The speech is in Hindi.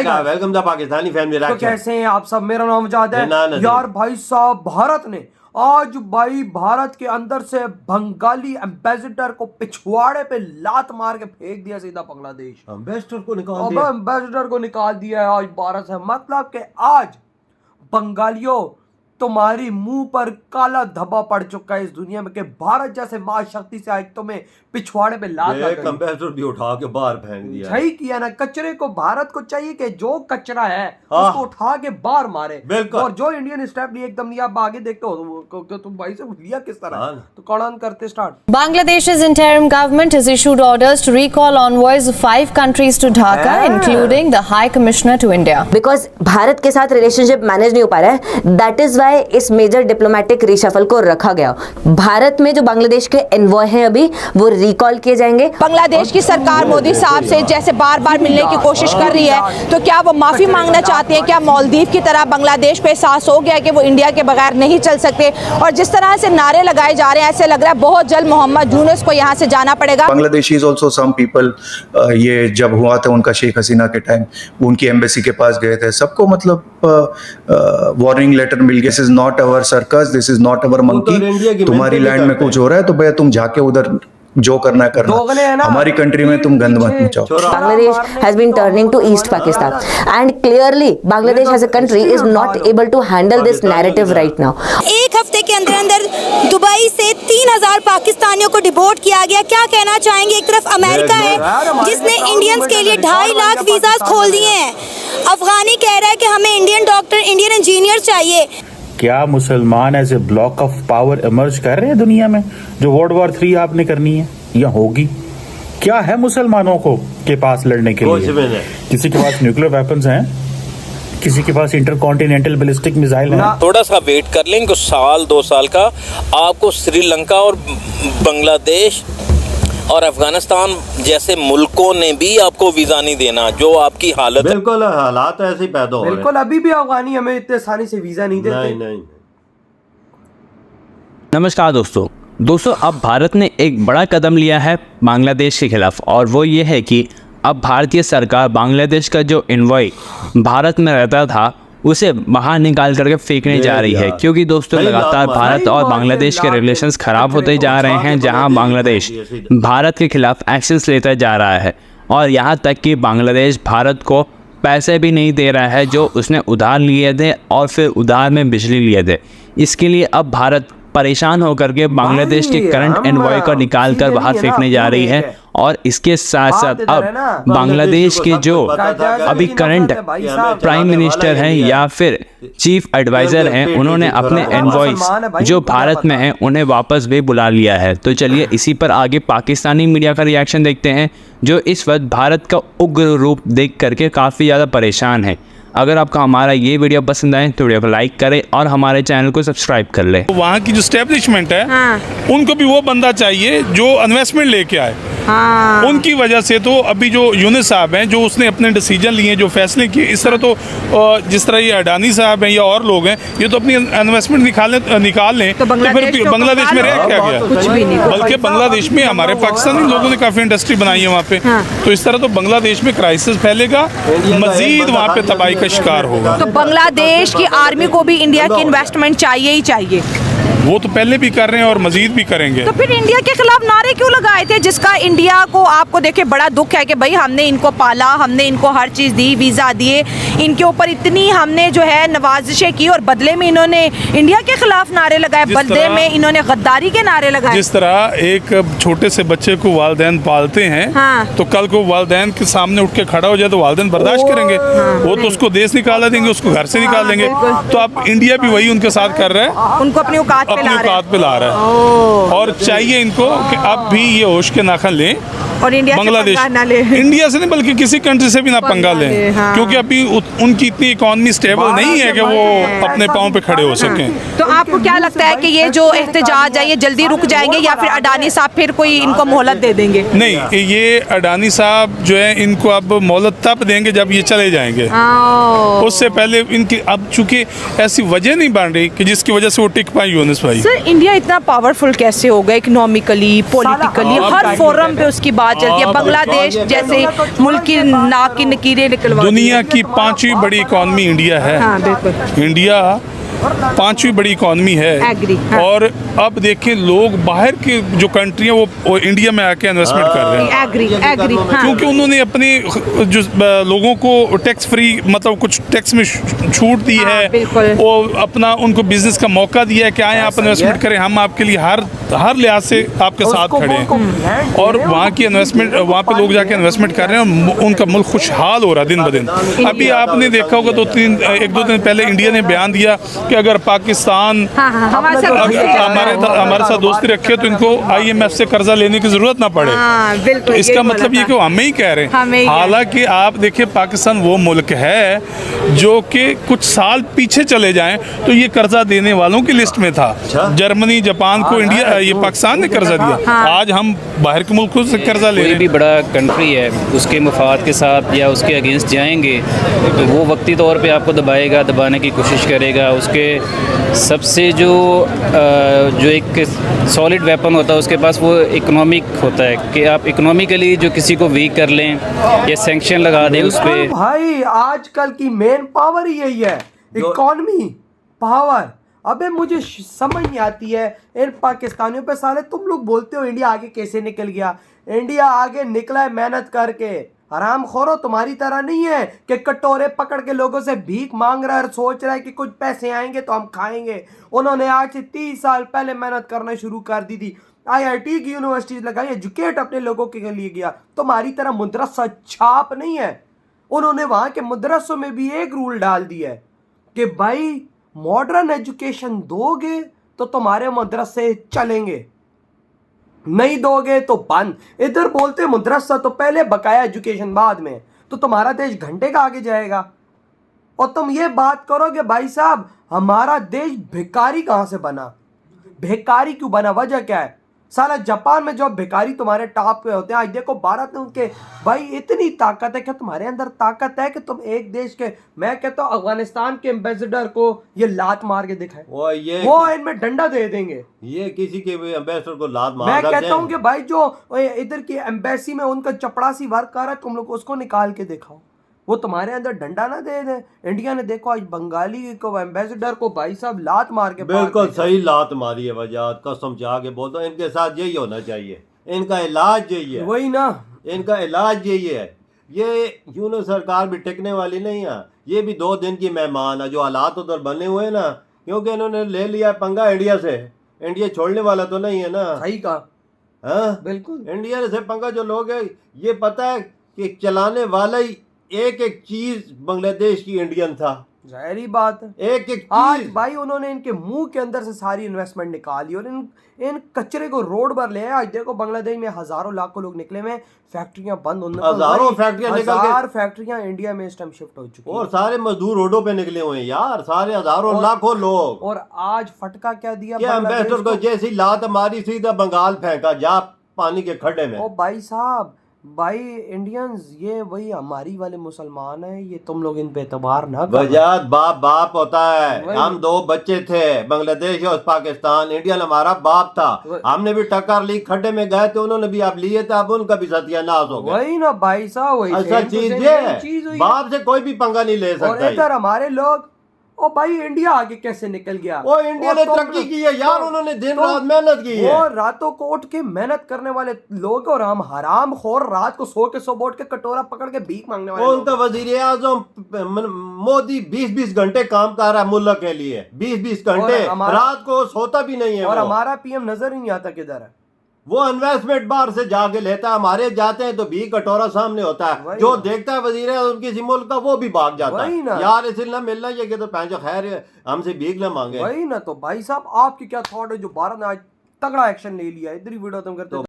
Welcome the Pakistani family. तो कैसे हैं आप सब? मेरा नाम जाद है यार। भाई साहब, भारत ने आज भारत के अंदर से बंगाली एम्बेसडर को पिछवाड़े पे लात मार के फेंक दिया सीधा बांग्लादेश। एम्बेसडर को निकाल दिया है आज भारत से। मतलब कि आज बंगालियों तुम्हारी मुंह पर काला धब्बा पड़ चुका है इस दुनिया में कि भारत जैसे महाशक्ति से आज तुम्हें पिछवाड़े पे लात कंप्यूटर भी उठा के बाहर फेंक दिया। सही किया ना। कचरे को भारत को चाहिए कि जो कचरा है उसको उठा के बाहर मारे। और जो इंडियन स्टेप लिए एकदम नहीं। आप आगे देखते हो तो तुम भाई से लिया किस तरह। तो कौन करते start. Bangladesh's interim government has issued orders to recall envoys of 5 countries to Dhaka, including the High Commissioner to India. Because Bharat के साथ रिलेशनशिप मैनेज नहीं हो पा रहा है, दैट इज वाई इस मेजर डिप्लोमेटिक रिशफल को रखा गया। भारत में जो बांग्लादेश के एनवॉय हैं अभी वो रिकॉल किए जाएंगे। बांग्लादेश की सरकार मोदी साहब से जैसे बार बार मिलने की कोशिश कर रही है, तो क्या वो माफी मांगना चाहती है? क्या मालदीव की तरह बांग्लादेश पे एहसास हो गया कि वो इंडिया के बगैर नहीं चल सकते? और जिस तरह से नारे लगाए जा रहे हैं, ऐसे लग रहा है बहुत जल्द मोहम्मद यूनुस को यहाँ से जाना पड़ेगा। बांग्लादेशीज ऑल्सो सम पीपल, ये जब हुआ था उनका शेख हसीना के टाइम, उनकी एम्बेसी के पास गए थे, सबको मतलब वार्निंग लेटर मिल गया। This is not our circus, this is not our monkey. तुम्हारी लैंड में कुछ हो रहा है तो भैया तुम जाके उधर जो करना है करना, हमारी कंट्री में तुम गंद मत मचाओ। Bangladesh has been turning to East Pakistan and clearly Bangladesh as a country is not able to handle this narrative right now. एक हफ्ते के अंदर अंदर दुबई से 3000 पाकिस्तानियों को डिपोर्ट किया गया। क्या कहना चाहेंगे? एक तरफ अमेरिका है जिसने इंडियंस के लिए 2.5 लाख वीजा खोल दिए हैं। अफगानी कह रहा है कि हमें इंडियन डॉक्टर, इंडियन इंजीनियर चाहिए। क्या मुसलमान as a block of power emerge कर रहे हैं दुनिया में, जो वर्ल्ड वॉर 3 आपने करनी है या होगी? क्या है मुसलमानों को के पास लड़ने के लिए? किसी के पास न्यूक्लियर वेपन्स हैं, किसी के पास इंटरकॉन्टिनेंटल बैलिस्टिक मिसाइल है। थोड़ा सा वेट कर लें, साल 2 साल का आपको श्रीलंका और बांग्लादेश और अफगानिस्तान जैसे मुल्कों ने भी आपको वीजा नहीं देना। जो आपकी हालत, बिल्कुल हालात ऐसे ही पैदा हो रहे हैं। बिल्कुल, अभी भी अफगानी हमें इतने आसानी से वीजा नहीं देते। नहीं। नमस्कार दोस्तों, अब भारत ने एक बड़ा कदम लिया है बांग्लादेश के खिलाफ, और वो ये है कि अब भारतीय सरकार बांग्लादेश का जो एनवॉय भारत में रहता था उसे बाहर निकाल करके फेंकने जा रही है। क्योंकि दोस्तों लगातार भारत और बांग्लादेश के रिलेशंस खराब होते जा रहे हैं, जहां बांग्लादेश भारत के खिलाफ एक्शंस लेता जा रहा है, और यहां तक कि बांग्लादेश भारत को पैसे भी नहीं दे रहा है जो उसने उधार लिए थे, और फिर उधार में बिजली लिए थे। इसके लिए अब भारत परेशान होकर के बांग्लादेश के करंट एनवॉय को निकाल कर बाहर फेंकने जा रही है। और इसके साथ साथ अब बांग्लादेश के जो अभी करंट प्राइम मिनिस्टर हैं या फिर चीफ एडवाइजर हैं, उन्होंने अपने एनवॉयज जो भारत में हैं उन्हें वापस भी बुला लिया है। तो चलिए इसी पर आगे पाकिस्तानी मीडिया का रिएक्शन देखते हैं, जो इस वक्त भारत का उग्र रूप देख करके काफ़ी ज़्यादा परेशान है। अगर आपको हमारा ये वीडियो पसंद आए तो वीडियो को लाइक करें और हमारे चैनल को सब्सक्राइब कर ले। वहाँ की जो स्टैब्लिशमेंट है उनको भी वो बंदा चाहिए जो इन्वेस्टमेंट लेके आए। उनकी वजह से तो अभी जो यूनुस साहब हैं, जो उसने अपने डिसीजन लिए, जो फैसले किए, इस तरह तो जिस तरह ये अडानी साहब हैं या और लोग हैं, ये तो अपनी इन्वेस्टमेंट निकाल लें तो फिर बांग्लादेश में रह क्या गया? बल्कि बांग्लादेश में हमारे पाकिस्तानी लोगों ने काफ़ी इंडस्ट्री बनाई है वहाँ पे। तो इस तरह तो बांग्लादेश में क्राइसिस फैलेगा, मजीद वहाँ पे तबाही का शिकार होगा। तो बांग्लादेश की आर्मी को भी इंडिया की इन्वेस्टमेंट चाहिए ही चाहिए। वो तो पहले भी कर रहे हैं और मजीद भी करेंगे। तो फिर इंडिया के खिलाफ नारे क्यों लगाए थे, जिसका इंडिया को आपको देखे बड़ा दुख है कि भाई हमने इनको पाला, हमने इनको हर चीज़ दी, वीज़ा दिए, इनके ऊपर इतनी हमने जो है नवाजिशें की, और बदले में इन्होंने इंडिया के खिलाफ नारे लगाए, बदले में इन्होंने गद्दारी के नारे लगाए। जिस तरह एक छोटे से बच्चे को वालिदैन पालते हैं, तो कल को वालिदैन के सामने उठ के खड़ा हो जाए तो वालिदैन बर्दाश्त करेंगे? वो तो उसको देश निकाला देंगे, उसको घर से निकाल देंगे। तो अब इंडिया भी वही उनके साथ कर रहा है, उनको अपनी औकात पे ला रहा है। और चाहिए इनको कि अब भी ये होश के नाखन लें और इंडिया बांग्लादेश इंडिया से नहीं बल्कि किसी कंट्री से भी ना पंगा लें। क्योंकि अभी उनकी इतनी इकोनॉमी स्टेबल नहीं है कि वो अपने पाँव पे खड़े हो सकें। तो आपको क्या लगता है कि ये जो एहतजाज है ये जल्दी रुक जाएंगे, या फिर अडानी साहब फिर कोई इनको मोहलत दे देंगे? नहीं, ये अडानी साहब जो है इनको अब मोहलत तब देंगे जब ये चले जाएंगे। उससे पहले इनकी अब चूंकि ऐसी वजह नहीं बन रही कि जिसकी वजह से वो टिक पाए यूनुस भाई। सर, इंडिया इतना पावरफुल कैसे हो गया इकोनॉमिकली, पॉलिटिकली, हर फोरम पे उसकी बात चलती है, बांग्लादेश जैसे मुल्क की नाक की नकीरें निकलवा दी दुनिया है। की 5वीं बड़ी इकॉनमी इंडिया है। हाँ बिल्कुल, इंडिया 5वीं बड़ी इकॉनमी है। एग्री, हाँ। और अब देखें लोग बाहर की जो कंट्री है वो इंडिया में आके इन्वेस्टमेंट कर रहे हैं, एग्री एग्री, हाँ। क्योंकि उन्होंने अपने जो लोगों को टैक्स फ्री मतलब कुछ टैक्स में छूट दी हाँ, है, बिल्कुल। वो अपना उनको बिजनेस का मौका दिया है कि आए आप इन्वेस्टमेंट करें, हम आपके लिए हर लिहाज से आपके साथ खड़े हैं। और वहाँ की इन्वेस्टमेंट, वहाँ पे लोग जाके इन्वेस्टमेंट कर रहे हैं और उनका मुल्क खुशहाल हो रहा है दिन ब दिन। अभी आपने देखा होगा एक दो दिन पहले इंडिया ने बयान दिया कि अगर पाकिस्तान हमारे साथ दोस्ती रखे तो इनको IMF से कर्जा लेने की जरूरत ना पड़े। तो इसका मतलब ये कि वो हमें ही कह रहे हैं। हालांकि आप देखिए पाकिस्तान वो मुल्क है जो कि कुछ साल पीछे चले जाएं तो ये कर्जा देने वालों की लिस्ट में था। जर्मनी, जापान को इंडिया, ये पाकिस्तान ने कर्जा दिया। आज हम बाहर के मुल्कों से कर्जा ले रहे हैं। कोई भी बड़ा कंट्री है उसके मफाद के साथ या उसके अगेंस्ट जाएंगे तो वो वक्ती तौर पे आपको दबाने की कोशिश करेगा। उसके सबसे जो एक सॉलिड वेपन होता है उसके पास वो इकोनॉमिक होता है कि आप इकोनॉमिकली जो किसी को वीक कर लें या सैंक्शन लगा दें उस पर। भाई आजकल की मेन पावर ही यही है, इकोनॉमी पावर। अबे मुझे समझ नहीं आती है इन पाकिस्तानियों पे। साले तुम लोग बोलते हो इंडिया आगे कैसे निकल गया। इंडिया आगे निकला है मेहनत करके। हराम खोरो तुम्हारी तरह नहीं है कि कटोरे पकड़ के लोगों से भीख मांग रहा है और सोच रहा है कि कुछ पैसे आएंगे तो हम खाएंगे। उन्होंने आज से 30 साल पहले मेहनत करना शुरू कर दी थी। IIT की यूनिवर्सिटीज लगाई, एजुकेट अपने लोगों के लिए किया। तुम्हारी तरह मदरसा छाप नहीं है। उन्होंने वहां के मदरसों में भी एक रूल डाल दिया है कि भाई मॉडर्न एजुकेशन दोगे तो तुम्हारे मदरसे चलेंगे, नहीं दोगे तो बंद। इधर बोलते मदरसा तो पहले, बकाया एजुकेशन बाद में, तो तुम्हारा देश घंटे का आगे जाएगा। और तुम ये बात करोगे भाई साहब हमारा देश भिखारी कहां से बना। भिखारी क्यों बना, वजह क्या है? साला जापान में जो भिखारी तुम्हारे टॉप पे होते हैं, आज देखो भारत में उनके भाई इतनी ताकत है। क्या तुम्हारे अंदर ताकत है कि तुम एक देश के, मैं कहता हूँ अफगानिस्तान के एम्बेसडर को ये लात मार के दिखाए, वो इनमें डंडा दे देंगे। ये किसी के एम्बेसडर को लात मार, मैं कहता हूँ कि भाई जो इधर की एम्बेसी में उनका चपड़ासी वर्क कर रहा है, तुम लोग उसको निकाल के दिखाओ, वो तुम्हारे अंदर डंडा ना दे दे। इंडिया ने देखो आज बंगाली को एम्बेसडर को भाई साहब लात मार के, बिल्कुल सही लात मारी है वजात, कसम चाह के बोलता हूं इनके साथ यही होना चाहिए। इनका इलाज यही है, वही ना, इनका इलाज यही है। ये यूनो सरकार भी टिकने वाली नहीं है। ये भी 2 दिन की मेहमान है। जो हालात उधर बने हुए ना, क्योंकि इन्होंने ले लिया पंगा इंडिया से। इंडिया छोड़ने वाला तो नहीं है ना। सही कहा, हाँ बिल्कुल। इंडिया से पंगा जो लोग है, ये पता है कि चलाने वाला ही एक चीज बांग्लादेश की इंडियन था। जाहिर बात है, एक चीज। आज भाई उन्होंने इनके मुंह के अंदर से सारी इन्वेस्टमेंट निकाली और इन कचरे को रोड पर ले आए। आज देखो बांग्लादेश में हजारों लाखों लोग निकले में, फैक्ट्रियां बंद होने, हजारों फैक्ट्रियां निकल गई, 1000 फैक्ट्रियां इंडिया में इस टाइम शिफ्ट हो चुकी और सारे मजदूर रोडों पे निकले हुए हैं यार, सारे हजारों लाखों लोग। और आज फटका क्या दिया क्या एम्बेसडर को जैसी लात मारी सीधा बंगाल फेंका जा पानी के खड्डे में। ओ भाई साहब, भाई इंडियंस ये वही हमारी वाले मुसलमान हैं, ये तुम लोग इन पे एतबार ना करो। वजात बाप होता है। हम 2 बच्चे थे, बांग्लादेश और पाकिस्तान। इंडिया हमारा बाप था, हमने भी टक्कर ली, खड्डे में गए थे, उन्होंने भी आप लिए थे, अब उनका भी सत्यानाश हो गया। वही ना भाई साहब, वही असल चीज ये है, बाप से कोई भी पंगा नहीं ले सकता। और इधर हमारे लोग, ओ भाई इंडिया आगे कैसे निकल गया। वो इंडिया ने तरक्की की है यार, उन्होंने दिन रात मेहनत की है। वो रातों को उठ के मेहनत करने वाले लोग, और हम हराम खोर रात को सो के उठ के कटोरा पकड़ के भीख मांगने वाले। उनका वजीर आजम मोदी 20-20 घंटे काम कर रहा है मुल्क के लिए, 20-20 घंटे, रात को सोता भी नहीं है। और हमारा PM नजर ही नहीं आता किधर है। वो इन्वेस्टमेंट बाहर से जाके लेता है, हमारे जाते हैं तो भी कटोरा सामने होता है। जो देखता है वजीर किसी मुल्क का, वो भी भाग जाता है यार, इसलिए ना मिलना चाहिए तो पैंचो खैर हमसे भीख ना मांगे। वही ना। तो भाई साहब आपकी क्या थॉट है जो भारत ने आज तगड़ा एक्शन ले लिया? इधर ही वीडियो तुम करते